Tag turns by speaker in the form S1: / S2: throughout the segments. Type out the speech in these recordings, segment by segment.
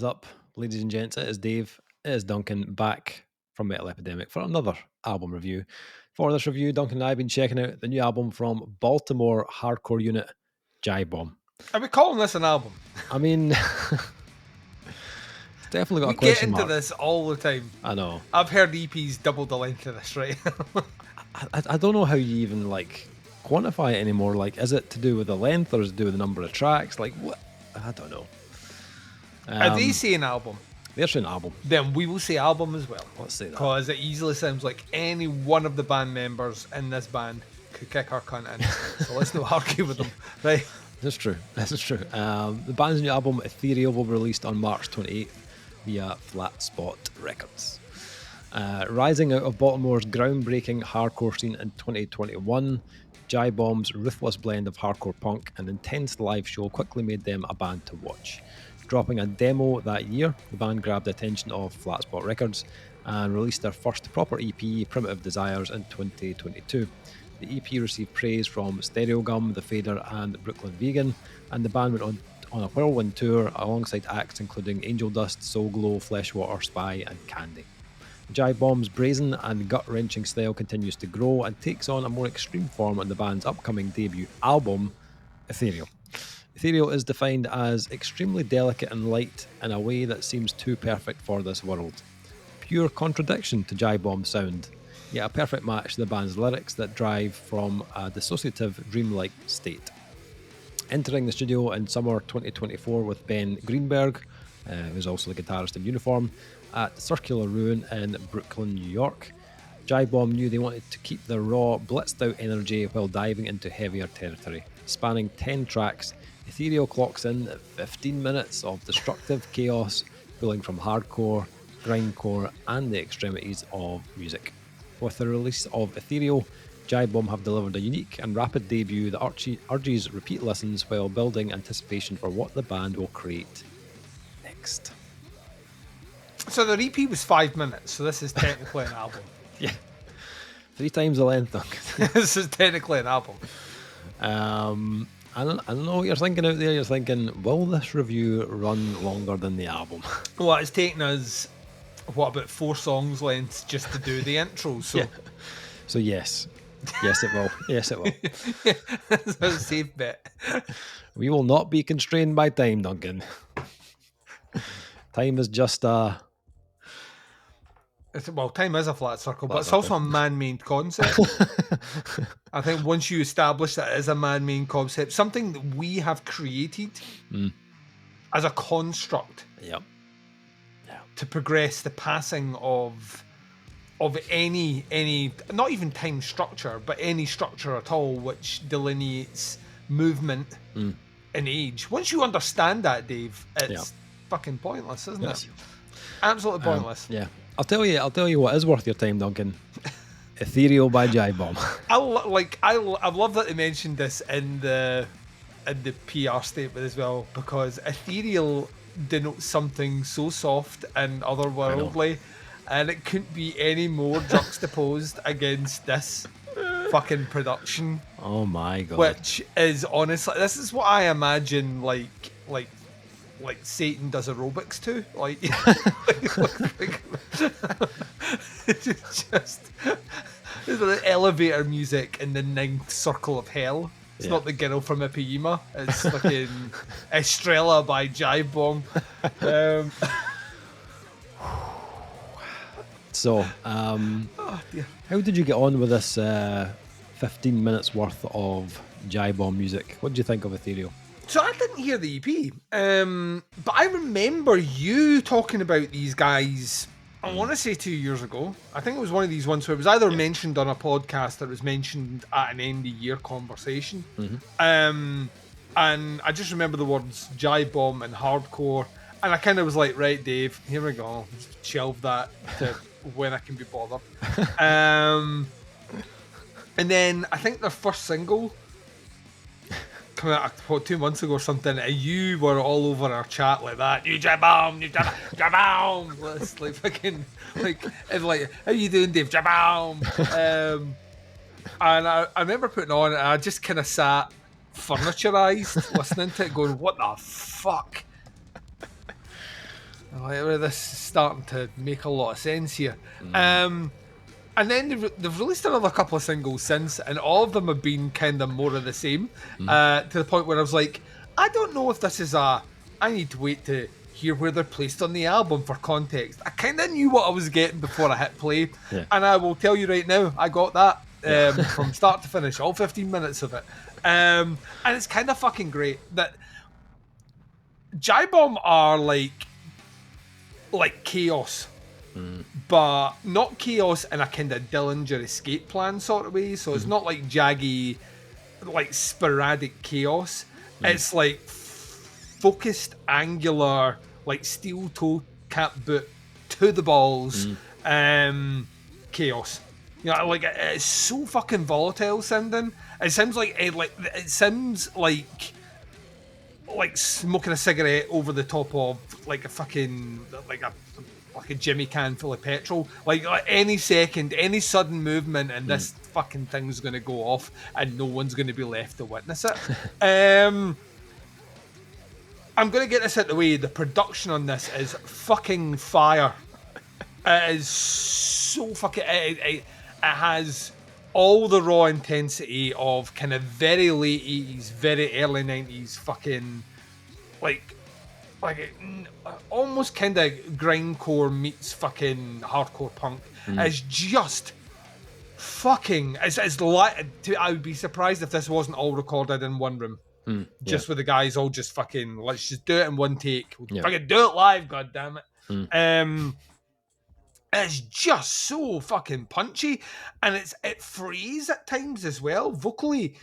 S1: up, ladies and gents? It is Dave, it is Duncan, back from Metal Epidemic for another album review. For this review, Duncan and I have been checking out the new album from Baltimore hardcore unit, Jivebomb.
S2: Are we calling this an album?
S1: I mean, it's definitely got a
S2: we
S1: question
S2: get into
S1: mark.
S2: this all the time.
S1: I know.
S2: I've heard EPs double the length of this, right?
S1: I don't know how you even quantify it anymore. Is it to do with the length or is it to do with the number of tracks? What? I don't know.
S2: Are they saying album?
S1: They're saying album.
S2: Then we will say album as well.
S1: Let's say that.
S2: Because it easily sounds like any one of the band members in this band could kick our cunt in. So let's not argue with them, right?
S1: That's true. The band's new album, Ethereal, will be released on March 28th via Flatspot Records. Rising out of Baltimore's groundbreaking hardcore scene in 2021, Jivebomb's ruthless blend of hardcore punk and intense live show quickly made them a band to watch. Dropping a demo that year, the band grabbed the attention of Flatspot Records and released their first proper EP, Primitive Desires, in 2022. The EP received praise from Stereo Gum, The Fader, and Brooklyn Vegan, and the band went on a whirlwind tour alongside acts including Angel Dust, Soul Glow, Fleshwater, Spy, and Candy. Jivebomb's brazen and gut-wrenching style continues to grow and takes on a more extreme form on the band's upcoming debut album, Ethereal. Ethereal is defined as extremely delicate and light in a way that seems too perfect for this world. Pure contradiction to Jivebomb's sound, yet a perfect match to the band's lyrics that drive from a dissociative, dreamlike state. Entering the studio in summer 2024 with Ben Greenberg, who's also the guitarist in uniform, at Circular Ruin in Brooklyn, New York, Jivebomb knew they wanted to keep their raw, blitzed-out energy while diving into heavier territory. Spanning 10 tracks, Ethereal clocks in at 15 minutes of destructive chaos, pulling from hardcore, grindcore, and the extremities of music. With the release of Ethereal, Jivebomb have delivered a unique and rapid debut that urges repeat listens while building anticipation for what the band will create next.
S2: So their EP was 5 minutes, so this is technically an album.
S1: Yeah. 3 times the length, Duncan.
S2: This is technically an album.
S1: I don't know what you're thinking out there. You're thinking, will this review run longer than the album?
S2: Well, it's taken us, about 4 songs lengths just to do the intro, so...
S1: Yeah. So yes. Yes, it will. Yes, it will.
S2: That's a safe bet.
S1: We will not be constrained by time, Duncan. Time is just a...
S2: time is a flat circle, but it's also a man-made concept. I think once you establish that it is a man-made concept, something that we have created as a construct to progress the passing of any not even time structure, but any structure at all which delineates movement and age. Once you understand that, Dave, it's fucking pointless, isn't it? Absolutely pointless.
S1: Yeah. I'll tell you what is worth your time, Duncan. Ethereal by Jivebomb.
S2: I love that they mentioned this in the PR statement as well, because ethereal denotes something so soft and otherworldly, and it couldn't be any more juxtaposed against this fucking production.
S1: Oh my god!
S2: Which is honestly, this is what I imagine like Satan does aerobics to, it's just the elevator music in the 9th circle of hell. It's not the girl from Ipiyama. It's fucking Estrella by Jivebomb.
S1: So, how did you get on with this 15 minutes worth of Jivebomb music? What did you think of Ethereal?
S2: So I didn't hear the EP, but I remember you talking about these guys, I want to say 2 years ago. I think it was one of these ones where it was either mentioned on a podcast or it was mentioned at an end of year conversation. And I just remember the words Jivebomb and hardcore, and I kind of was like, right, Dave, here we go. Just shelve that to when I can be bothered. And then I think their first single come out 2 months ago or something, and you were all over our chat like that. You Jivebomb, you Jivebomb. It's like fucking how you doing, Dave? Jivebomb. And I remember putting on, and I just kind of sat furniturized listening to it, going, "What the fuck This is starting to make a lot of sense here. And then they've released another couple of singles since, and all of them have been kind of more of the same, to the point where I was like, I don't know if this is I need to wait to hear where they're placed on the album for context. I kind of knew what I was getting before I hit play, and I will tell you right now, I got that from start to finish, all 15 minutes of it. And it's kind of fucking great that Jivebomb are like chaos, but not chaos in a kind of Dillinger escape plan sort of way. So it's not like jaggy, like sporadic chaos. It's like focused, angular, like steel toe cap boot to the balls, chaos. You know, like it's so fucking volatile sounding. It sounds like like smoking a cigarette over the top of like a fucking like a Jimmy can full of petrol. Like any second, any sudden movement, and this fucking thing's gonna go off, and no one's gonna be left to witness it. I'm gonna get this out of the way. The production on this is fucking fire. It is so fucking. It has all the raw intensity of kind of very late 80s, very early 90s fucking like almost kind of grindcore meets fucking hardcore punk. It's just fucking I would be surprised if this wasn't all recorded in one room. Just with the guys all just fucking, let's just do it in one take. We'll fucking do it live, goddammit. It's just so fucking punchy, and it frays at times as well. Vocally,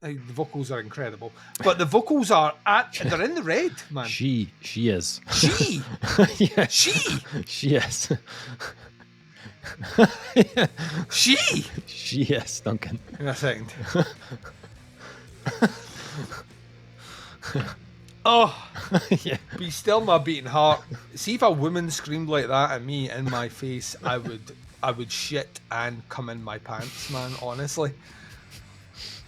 S2: the vocals are incredible, but the vocals they're in the red, man.
S1: She is.
S2: She
S1: is. She is, Duncan.
S2: In a second. Oh, be still my beating heart. See if a woman screamed like that at me in my face, I would shit and come in my pants, man. Honestly,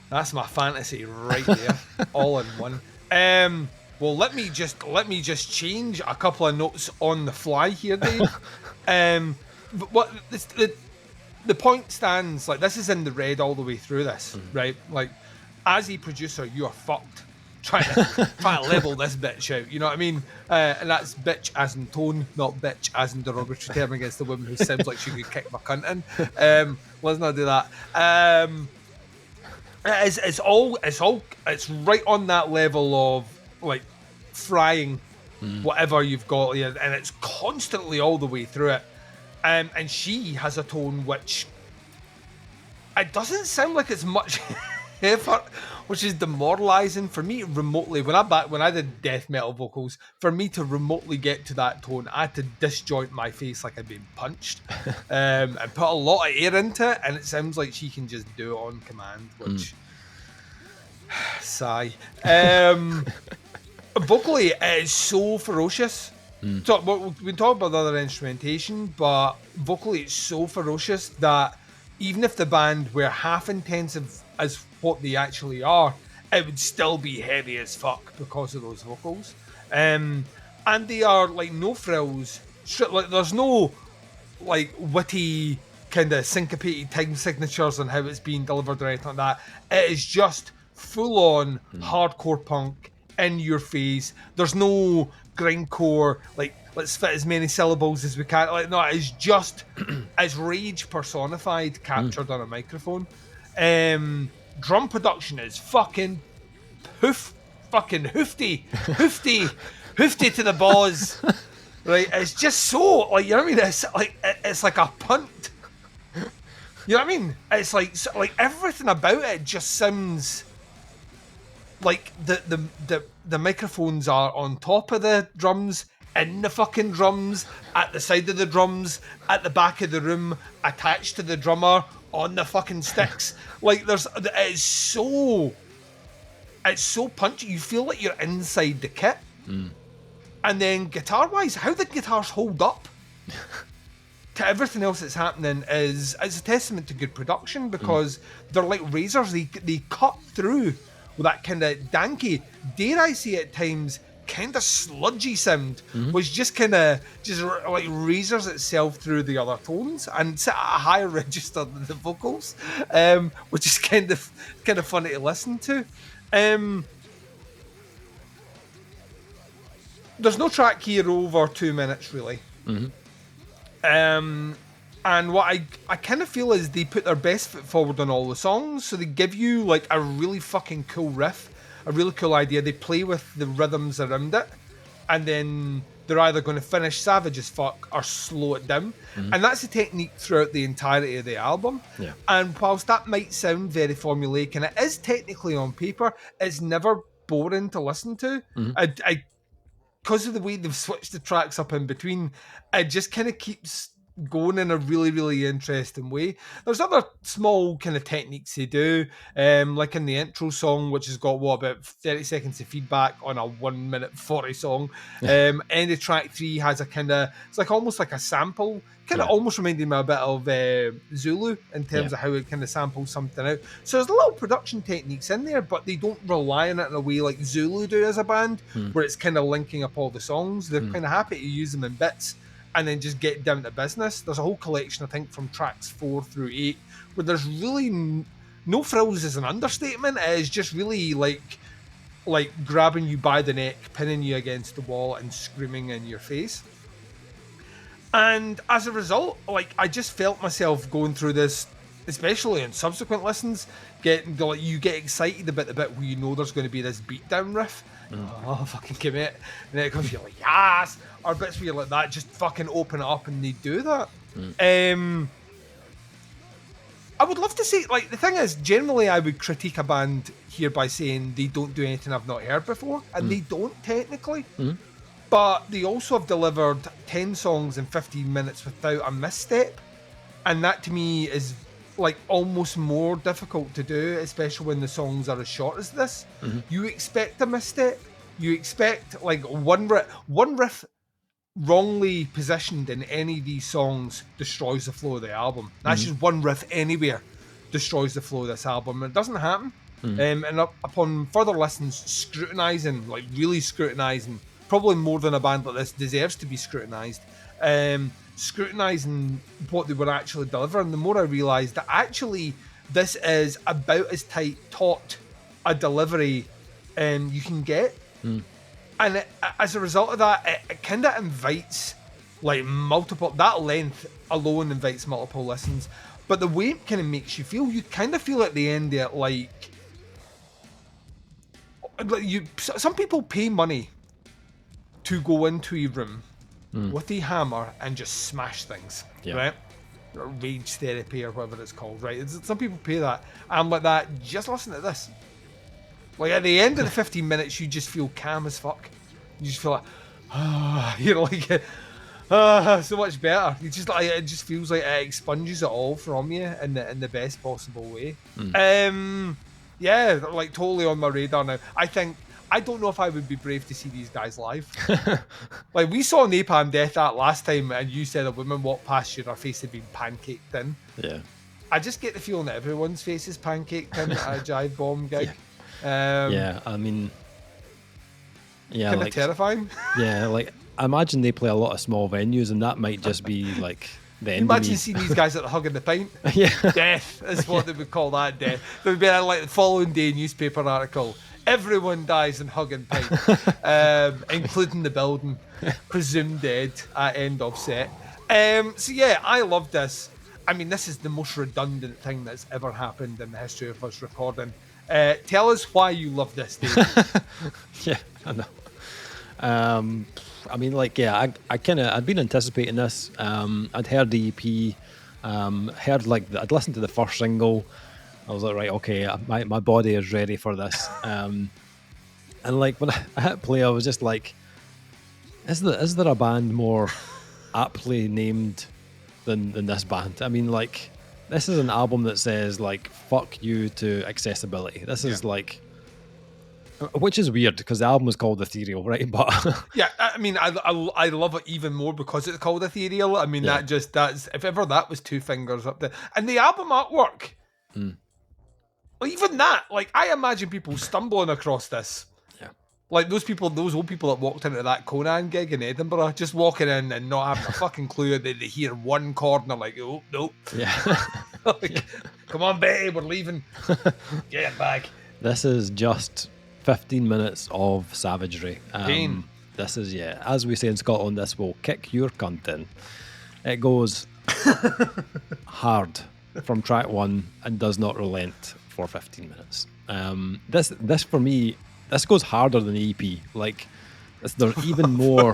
S2: that's my fantasy right there, all in one. Well, let me just change a couple of notes on the fly here, Dave. But what the point stands, like this is in the red all the way through this, right? Like as a producer, you are fucked. Trying to level this bitch out, you know what I mean? And that's bitch as in tone, not bitch as in derogatory term against a woman who sounds like she could kick my cunt in. Let's not do that. It's right on that level of like frying whatever you've got here, and it's constantly all the way through it. And she has a tone which it doesn't sound like it's much effort, which is demoralizing for me remotely. When I did death metal vocals, for me to remotely get to that tone, I had to disjoint my face like I'd been punched, and put a lot of air into it, and it sounds like she can just do it on command, which sigh. Vocally, it is so ferocious. So we've been talking about the other instrumentation, but vocally it's so ferocious that even if the band were half intensive as what they actually are, it would still be heavy as fuck because of those vocals. And they are like no frills. Like there's no like witty kind of syncopated time signatures on how it's being delivered or anything like that. It is just full on hardcore punk in your face. There's no grindcore like let's fit as many syllables as we can. Like no, it's just it's rage personified, captured on a microphone. Drum production is fucking hoofty to the balls. Right, it's just so like, you know what I mean? It's like a punt. You know what I mean? It's like everything about it just sounds like the microphones are on top of the drums, in the fucking drums, at the side of the drums, at the back of the room, attached to the drummer, on the fucking sticks. Like it's so punchy. You feel like you're inside the kit. And then guitar wise, how the guitars hold up to everything else that's happening is a testament to good production, because they're like razors. They cut through with that kind of danky, dare I say at times, kind of sludgy sound, which just kind of like razors itself through the other tones and set at a higher register than the vocals, which is kind of funny to listen to. There's no track here over 2 minutes, really. And what I kind of feel is they put their best foot forward on all the songs, so they give you like a really fucking cool riff, a really cool idea. They play with the rhythms around it, and then they're either going to finish savage as fuck or slow it down. And that's the technique throughout the entirety of the album.
S1: Yeah.
S2: And whilst that might sound very formulaic, and it is technically on paper, it's never boring to listen to. Because of the way they've switched the tracks up in between, it just kind of keeps going in a really, really interesting way. There's other small kind of techniques they do, like in the intro song, which has got about 30 seconds of feedback on a 1 minute 40 song. End of track 3 has a kind of, it's like almost like a sample, kind of almost reminding me a bit of Zulu in terms of how it kind of samples something out. So there's a little production techniques in there, but they don't rely on it in a way like Zulu do as a band, where it's kind of linking up all the songs. They're kind of happy to use them in bits and then just get down to business. There's a whole collection, I think, from tracks 4 through 8, where there's really no frills is an understatement. It is just really like grabbing you by the neck, pinning you against the wall, and screaming in your face. And as a result, like, I just felt myself going through this, especially in subsequent listens, you get excited about the bit where you know there's going to be this beatdown riff. Oh, fucking commit. And then it comes, you're like, yes! Or bits where you're like, that, just fucking open it up, and they do that. I would love to say, like, the thing is, generally I would critique a band here by saying they don't do anything I've not heard before, and they don't technically. But they also have delivered 10 songs in 15 minutes without a misstep. And that to me is like almost more difficult to do, especially when the songs are as short as this. You expect a misstep. You expect like one riff wrongly positioned in any of these songs destroys the flow of the album. That's just one riff anywhere destroys the flow of this album. It doesn't happen. And upon further listens, really scrutinising, probably more than a band like this deserves to be scrutinised, scrutinising what they were actually delivering, the more I realised that actually this is about as taut a delivery you can get. And as a result of that, it kind of invites like multiple, that length alone invites multiple listens. But the way it kind of makes you kind of feel at the end there like some people pay money to go into a room with a hammer and just smash things, right? Or rage therapy or whatever it's called, right? Some people pay that. I'm like that, just listen to this. Like at the end of the 15 minutes, you just feel calm as fuck. You just feel like, you're like, so much better. You just like, it just feels like it expunges it all from you in the best possible way. Yeah, like totally on my radar now. I don't know if I would be brave to see these guys live. Like we saw Napalm Death that last time, and you said a woman walked past you and her face had been pancaked in. Yeah. I just get the feeling that everyone's face is pancaked in at a Jivebomb gig.
S1: Yeah, I mean, yeah,
S2: kind of
S1: like
S2: terrifying.
S1: Yeah, like I imagine they play a lot of small venues, and that might just be like the end.
S2: Imagine seeing these guys at the Hugging the Pint. Death is what they would call that. Death. There would be like the following day newspaper article. Everyone dies in Hugging Pint, including the building, presumed dead at end of set. So yeah, I love this. I mean, this is the most redundant thing that's ever happened in the history of us recording. Tell us why you love this, Dave.
S1: Yeah, I know. I mean, like, yeah, I'd been anticipating this. I'd heard the EP, I'd listened to the first single. I was like, right, okay, my body is ready for this. And like when I hit play, I was just like, is there a band more aptly named than this band? I mean, like, this is an album that says like, fuck you to accessibility. This is like, which is weird because the album was called Ethereal, right? But
S2: yeah, I mean, I love it even more because it's called Ethereal. I mean, that's if ever that was two fingers up there. And the album artwork, even that, like, I imagine people stumbling across this.
S1: Yeah.
S2: Like those old people that walked into that Conan gig in Edinburgh, just walking in and not having a fucking clue. They hear one chord and they're like, oh, nope.
S1: Yeah.
S2: Like, come on, Betty, we're leaving. Get back.
S1: This is just 15 minutes of savagery.
S2: Pain.
S1: This is, as we say in Scotland, this will kick your cunt in. It goes hard from track one and does not relent for 15 minutes. This for me, this goes harder than the EP. Like, there's even more,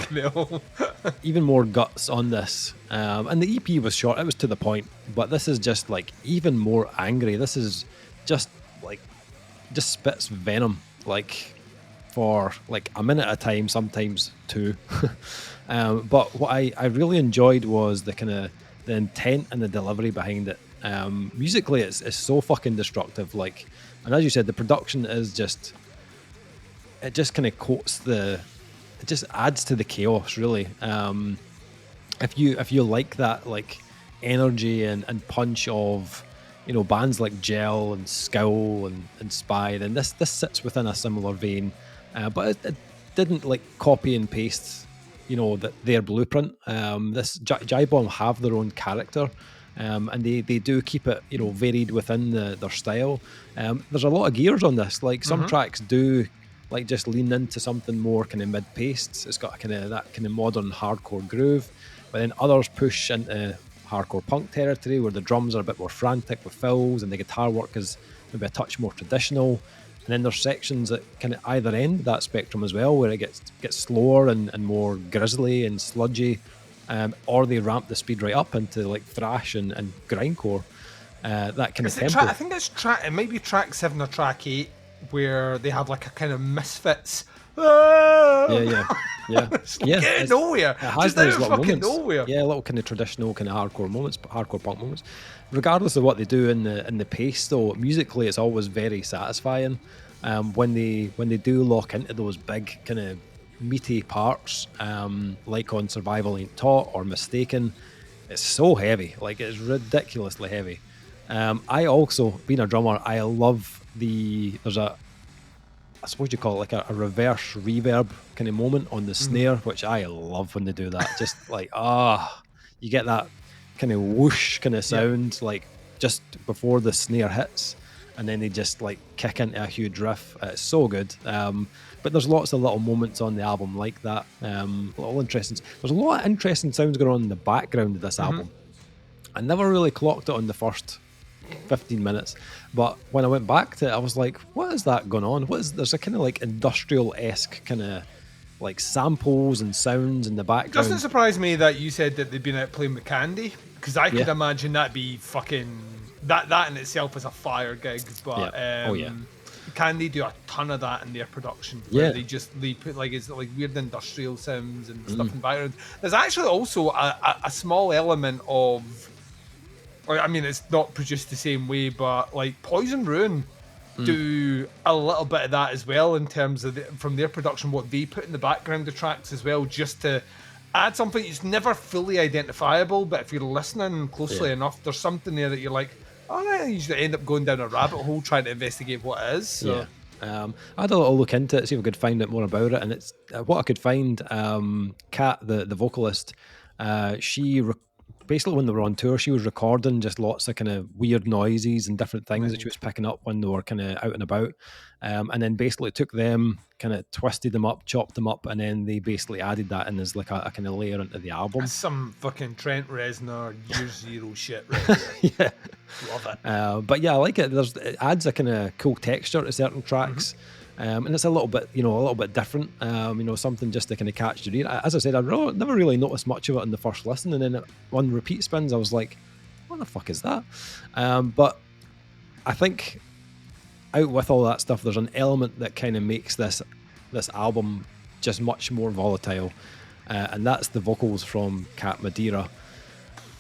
S1: even more guts on this. And the EP was short; it was to the point. But this is just like even more angry. This is just spits venom, like for like a minute at a time, sometimes two. But what I really enjoyed was the kind of the intent and the delivery behind it. Musically, it's so fucking destructive. Like, and as you said, the production is just. It just kind of it just adds to the chaos, really. If you like that, like, energy and punch of, bands like Gel and Scowl and Spy, then this sits within a similar vein. But it didn't like copy and paste, their blueprint. This Jivebomb have their own character. And they do keep it, varied within their style. There's a lot of gears on this. Like, some tracks do like just lean into something more kind of mid-paced. It's got that kind of modern hardcore groove, but then others push into hardcore punk territory where the drums are a bit more frantic with fills and the guitar work is maybe a touch more traditional. And then there's sections at kind of either end of that spectrum as well, where it gets slower and more grisly and sludgy, or they ramp the speed right up into like thrash and grindcore. That kind of tempo.
S2: I think it might be track 7 or track 8 where they have like a kind of Misfits.
S1: Yeah.
S2: It's nowhere.
S1: It has
S2: just out
S1: those
S2: of
S1: little
S2: fucking
S1: moments.
S2: nowhere.
S1: Yeah, little kind of traditional kind of hardcore moments, hardcore punk moments. Regardless of what they do in the pace, though, musically it's always very satisfying. When they do lock into those big kind of meaty parts, like on Survival Ain't Taught or Mistaken, it's so heavy. Like, it's ridiculously heavy. I also, being a drummer, I love there's I suppose you call it like a reverse reverb kind of moment on the snare, which I love when they do that. Just like, you get that kind of whoosh kind of sound, like just before the snare hits, and then they just like kick into a huge riff. It's so good. But there's lots of little moments on the album like that. Little interesting. There's a lot of interesting sounds going on in the background of this album. I never really clocked it on the first 15 minutes, but when I went back to it, I was like, what is that going on? There's a kind of like industrial-esque kind of like samples and sounds in the background.
S2: Doesn't surprise me that you said that they've been out playing with Candy, because I could imagine that'd be fucking that in itself is a fire gig. But Candy do a ton of that in their production, where they put like it's like weird industrial sounds and stuff in the background. There's actually also a small element of, I mean, it's not produced the same way, but like Poison Ruin do a little bit of that as well, in terms of from their production, what they put in the background of tracks as well, just to add something that's never fully identifiable, but if you're listening closely enough, there's something there that you're like, oh, I usually end up going down a rabbit hole trying to investigate what it is. So.
S1: I had a little look into it, see if I could find out more about it, and it's what I could find. Kat, the vocalist, she basically, when they were on tour, she was recording just lots of kind of weird noises and different things that she was picking up when they were kind of out and about, and then basically took them, kind of twisted them up, chopped them up, and then they basically added that in as like a kind of layer into the album.
S2: That's some fucking Trent Reznor Year Zero shit right there.
S1: Yeah,
S2: love it.
S1: But yeah, I like it. It adds a kind of cool texture to certain tracks. And it's a little bit different, something just to kind of catch your ear. As I said, I never really noticed much of it on the first listen, and then on repeat spins, I was like, what the fuck is that? But I think out with all that stuff, there's an element that kind of makes this album just much more volatile, and that's the vocals from Kat Madeira.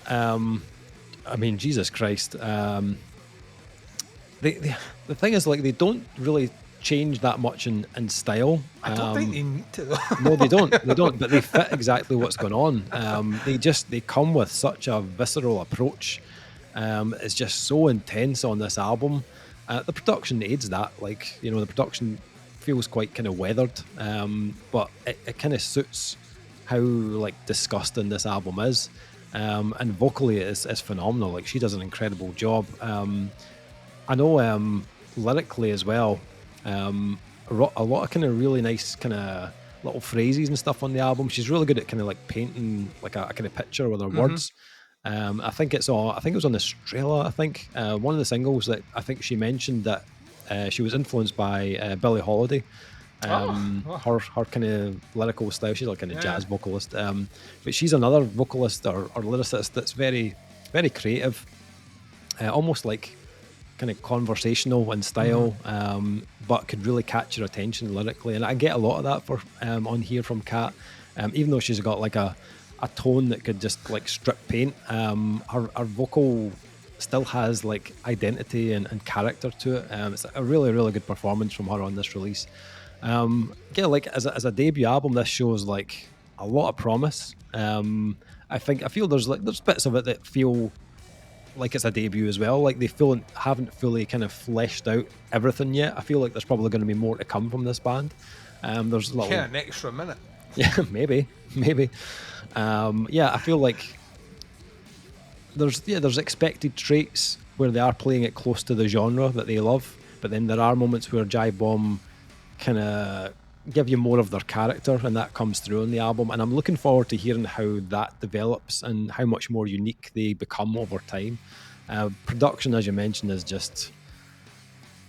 S1: I mean, Jesus Christ. The thing is, like, they don't really change that much in style.
S2: I don't think they need to, though.
S1: No, they don't, but they fit exactly what's going on. They come with such a visceral approach. It's just so intense on this album. The production aids that, like, the production feels quite kind of weathered, but it kind of suits how like disgusting this album is, and vocally it's phenomenal. Like she does an incredible job. I know lyrically as well, a lot of kind of really nice kind of little phrases and stuff on the album. She's really good at kind of like painting like a kind of picture with her words. I think it was on Estrella. I think one of the singles that I think she mentioned that she was influenced by Billie Holiday. Her kind of lyrical style. She's like kind of jazz vocalist. But she's another vocalist or lyricist that's very, very creative, almost like kind of conversational in style, but could really catch your attention lyrically. And I get a lot of that for on here from Kat. Even though she's got like a tone that could just like strip paint, her vocal still has like identity and character to it. It's a really, really good performance from her on this release. Like as a debut album, this shows like a lot of promise. I feel there's bits of it that feel like it's a debut as well. Like they haven't fully kind of fleshed out everything yet. I feel like there's probably going to be more to come from this band. There's
S2: an extra minute.
S1: Yeah, maybe. I feel like there's expected traits where they are playing it close to the genre that they love, but then there are moments where Jivebomb kind of give you more of their character, and that comes through on the album. And I'm looking forward to hearing how that develops and how much more unique they become over time. Production, as you mentioned, is just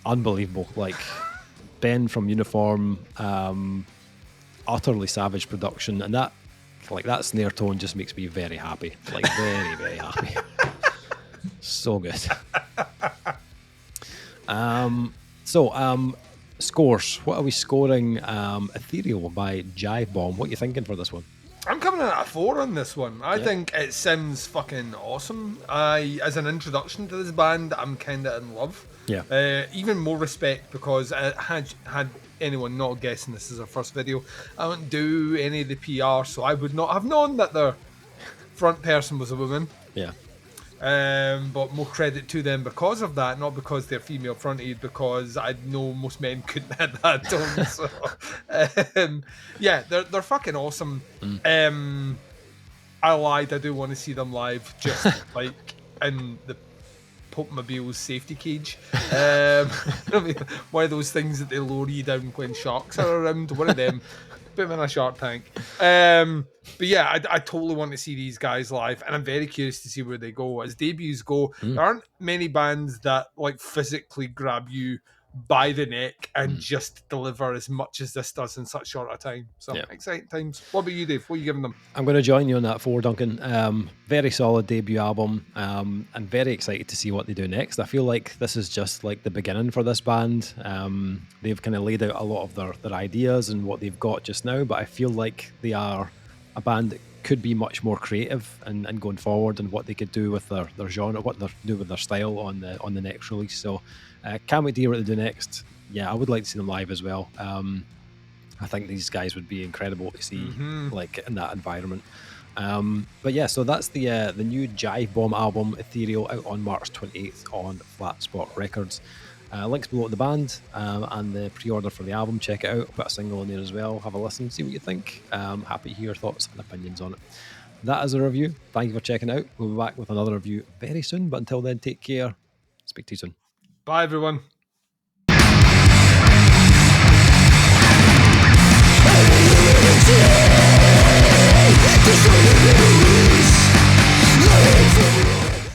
S1: unbelievable. Like Ben from Uniform, utterly savage production, and that snare tone just makes me very happy. Like very, very happy. So good. Scores. What are we scoring Ethereal by Jivebomb? What are you thinking for this one?
S2: I'm coming in at a 4 on this one. I think it sounds fucking awesome. As an introduction to this band, I'm kind of in love.
S1: Yeah.
S2: Even more respect because had anyone not guessing this is our first video, I don't do any of the PR, so I would not have known that their front person was a woman.
S1: Yeah.
S2: But more credit to them because of that, not because they're female fronted, because I know most men couldn't hit that tone. So, they're fucking awesome. I lied, I do want to see them live, just like in the Popemobile's safety cage. One of those things that they lower you down when sharks are around. One of them. Put them in a shark tank. But yeah, I totally want to see these guys live, and I'm very curious to see where they go. As debuts go, there aren't many bands that like physically grab you by the neck and just deliver as much as this does in such short a time. So exciting times. What about you, Dave? What are you giving them?
S1: I'm going to join you on that 4, Duncan. Very solid debut album. I'm very excited to see what they do next. I feel like this is just like the beginning for this band. They've kind of laid out a lot of their ideas and what they've got just now, but I feel like they are a band that could be much more creative and going forward, and what they could do with their genre, what they do with their style on the next release. So can't wait to hear what they do next. Yeah, I would like to see them live as well. I think these guys would be incredible to see like in that environment. But yeah, so that's the new Jivebomb album, Ethereal, out on March 28th on Flatspot Records. Links below to the band and the pre-order for the album. Check it out. I'll put a single in there as well. Have a listen, see what you think. Happy to hear your thoughts and opinions on it. That is a review. Thank you for checking out. We'll be back with another review very soon, but until then, take care. Speak to you soon.
S2: Bye, everyone.